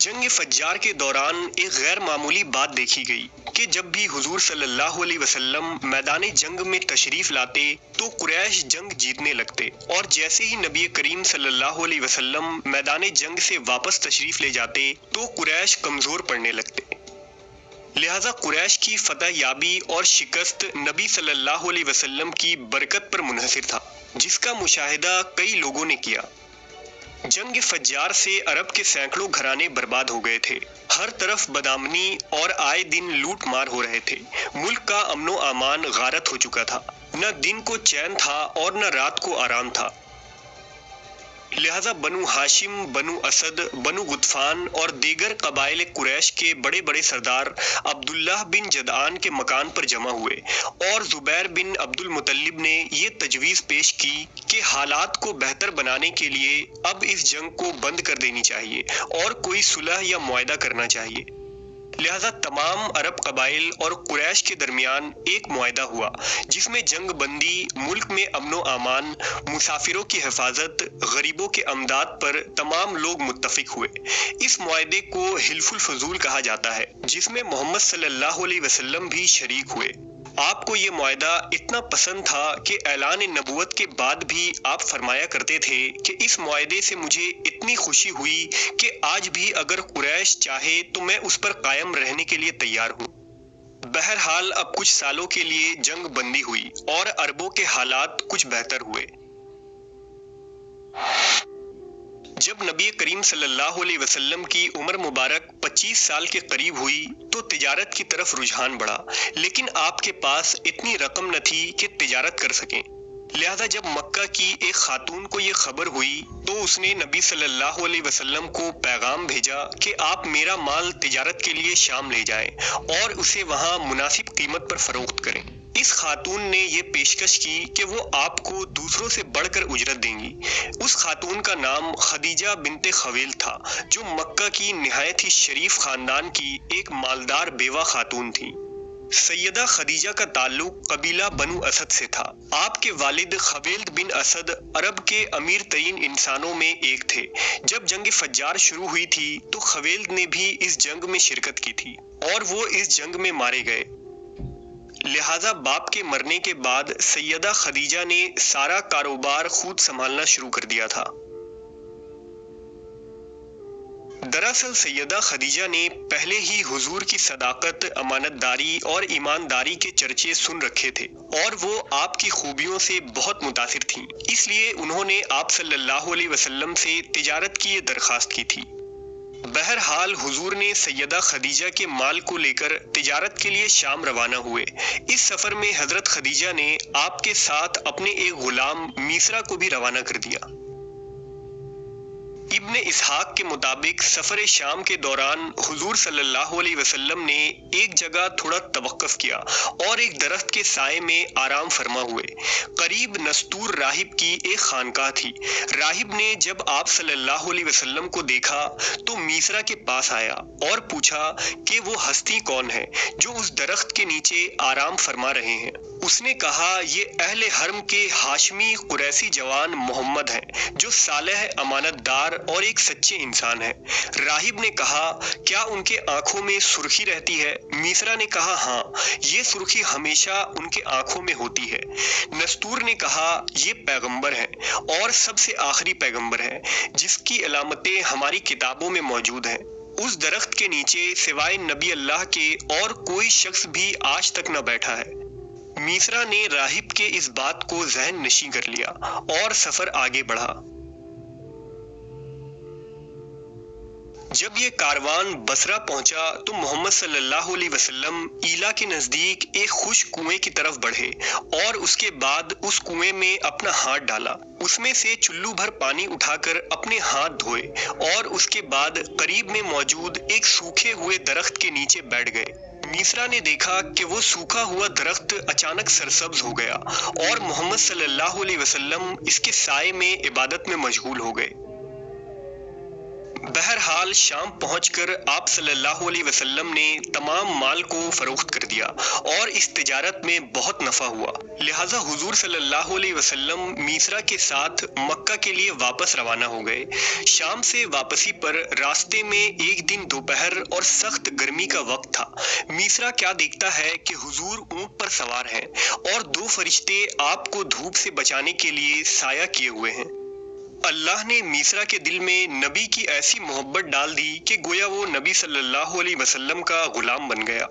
جنگ فجار کے دوران ایک غیر معمولی بات دیکھی گئی کہ جب بھی حضور صلی اللہ علیہ وسلم میدان جنگ میں تشریف لاتے تو قریش جنگ جیتنے لگتے، اور جیسے ہی نبی کریم صلی اللہ علیہ وسلم میدان جنگ سے واپس تشریف لے جاتے تو قریش کمزور پڑنے لگتے۔ لہذا قریش کی فتح یابی اور شکست نبی صلی اللہ علیہ وسلم کی برکت پر منحصر تھا، جس کا مشاہدہ کئی لوگوں نے کیا۔ جنگ فجار سے عرب کے سینکڑوں گھرانے برباد ہو گئے تھے، ہر طرف بدامنی اور آئے دن لوٹ مار ہو رہے تھے، ملک کا امن و امان غارت ہو چکا تھا، نہ دن کو چین تھا اور نہ رات کو آرام تھا۔ لہذا بنو ہاشم، بنو اسد، بنو غطفان اور دیگر قبائل قریش کے بڑے بڑے سردار عبداللہ بن جدعان کے مکان پر جمع ہوئے، اور زبیر بن عبد المطلب نے یہ تجویز پیش کی کہ حالات کو بہتر بنانے کے لیے اب اس جنگ کو بند کر دینی چاہیے اور کوئی صلح یا معاہدہ کرنا چاہیے۔ لہذا تمام عرب قبائل اور قریش کے درمیان ایک معاہدہ ہوا جس میں جنگ بندی، ملک میں امن و امان، مسافروں کی حفاظت، غریبوں کے امداد پر تمام لوگ متفق ہوئے۔ اس معاہدے کو حلف الفضول کہا جاتا ہے، جس میں محمد صلی اللہ علیہ وسلم بھی شریک ہوئے۔ آپ کو یہ معاہدہ اتنا پسند تھا کہ اعلان نبوت کے بعد بھی آپ فرمایا کرتے تھے کہ اس معاہدے سے مجھے اتنی خوشی ہوئی کہ آج بھی اگر قریش چاہے تو میں اس پر قائم رہنے کے لیے تیار ہوں۔ بہرحال اب کچھ سالوں کے لیے جنگ بندی ہوئی اور عربوں کے حالات کچھ بہتر ہوئے۔ جب نبی کریم صلی اللہ علیہ وسلم کی عمر مبارک 25 سال کے قریب ہوئی تو تجارت کی طرف رجحان بڑھا، لیکن آپ کے پاس اتنی رقم نہ تھی کہ تجارت کر سکیں۔ لہذا جب مکہ کی ایک خاتون کو یہ خبر ہوئی تو اس نے نبی صلی اللہ علیہ وسلم کو پیغام بھیجا کہ آپ میرا مال تجارت کے لیے شام لے جائیں اور اسے وہاں مناسب قیمت پر فروخت کریں۔ اس خاتون نے یہ پیشکش کی کہ وہ آپ کو دوسروں سے بڑھ کر اجرت دیں گی۔ اس خاتون کا نام خدیجہ بنت خویلد تھا، جو مکہ کی نہایت ہی شریف خاندان کی ایک مالدار بیوہ خاتون تھی۔ سیدہ خدیجہ کا تعلق قبیلہ بنو اسد سے تھا۔ آپ کے والد خویلد بن اسد عرب کے امیر ترین انسانوں میں ایک تھے۔ جب جنگ فجار شروع ہوئی تھی تو خویلد نے بھی اس جنگ میں شرکت کی تھی اور وہ اس جنگ میں مارے گئے۔ لہذا باپ کے مرنے کے بعد سیدہ خدیجہ نے سارا کاروبار خود سنبھالنا شروع کر دیا تھا۔ دراصل سیدہ خدیجہ نے پہلے ہی حضور کی صداقت، امانت داری اور ایمانداری کے چرچے سن رکھے تھے اور وہ آپ کی خوبیوں سے بہت متاثر تھیں، اس لیے انہوں نے آپ صلی اللہ علیہ وسلم سے تجارت کی یہ درخواست کی تھی۔ بہرحال حضور نے سیدہ خدیجہ کے مال کو لے کر تجارت کے لیے شام روانہ ہوئے۔ اس سفر میں حضرت خدیجہ نے آپ کے ساتھ اپنے ایک غلام میسرا کو بھی روانہ کر دیا۔ ابن اسحاق کے مطابق سفر شام کے دوران حضور صلی اللہ علیہ وسلم نے ایک جگہ تھوڑا توقف کیا اور ایک درخت کے سائے میں آرام فرما ہوئے۔ قریب نستور راہب کی ایک خانقاہ تھی۔ راہب نے جب آپ صلی اللہ علیہ وسلم کو دیکھا تو میسرا کے پاس آیا اور پوچھا کہ وہ ہستی کون ہے جو اس درخت کے نیچے آرام فرما رہے ہیں۔ اس نے کہا یہ اہل حرم کے ہاشمی قریشی جوان محمد ہیں جو صالح، امانت دار اور ایک سچے انسان ہیں۔ راہب نے کہا کیا ان کے آنکھوں میں سرخی رہتی ہے؟ میسرا نے کہا ہاں، یہ سرخی ہمیشہ ان کے آنکھوں میں ہوتی ہے۔ نستور نے کہا یہ پیغمبر ہیں اور سب سے آخری پیغمبر ہیں جس کی علامتیں ہماری کتابوں میں موجود ہیں۔ اس درخت کے نیچے سوائے نبی اللہ کے اور کوئی شخص بھی آج تک نہ بیٹھا ہے۔ میسرا نے راہب کے اس بات کو ذہن نشین کر لیا اور سفر آگے بڑھا۔ جب یہ کاروان بصرہ پہنچا تو محمد صلی اللہ علیہ وسلم ایلا کے نزدیک ایک خشک کنویں کی طرف بڑھے اور اس کے بعد اس کنویں میں اپنا ہاتھ ڈالا، اس میں سے چلو بھر پانی اٹھا کر اپنے ہاتھ دھوئے اور اس کے بعد قریب میں موجود ایک سوکھے ہوئے درخت کے نیچے بیٹھ گئے۔ میسرا نے دیکھا کہ وہ سوکھا ہوا درخت اچانک سرسبز ہو گیا اور محمد صلی اللہ علیہ وسلم اس کے سائے میں عبادت میں مشغول ہو گئے۔ بہرحال شام پہنچ کر آپ صلی اللہ علیہ وسلم نے تمام مال کو فروخت کر دیا اور اس تجارت میں بہت نفع ہوا، لہٰذا حضور صلی اللہ علیہ وسلم میسرا کے ساتھ مکہ کے لیے واپس روانہ ہو گئے۔ شام سے واپسی پر راستے میں ایک دن دوپہر اور سخت گرمی کا وقت تھا۔ میسرا کیا دیکھتا ہے کہ حضور اونٹ پر سوار ہیں اور دو فرشتے آپ کو دھوپ سے بچانے کے لیے سایہ کیے ہوئے ہیں۔ اللہ نے میسرا کے دل میں نبی کی ایسی محبت ڈال دی کہ گویا وہ نبی صلی اللہ علیہ وسلم کا غلام بن گیا۔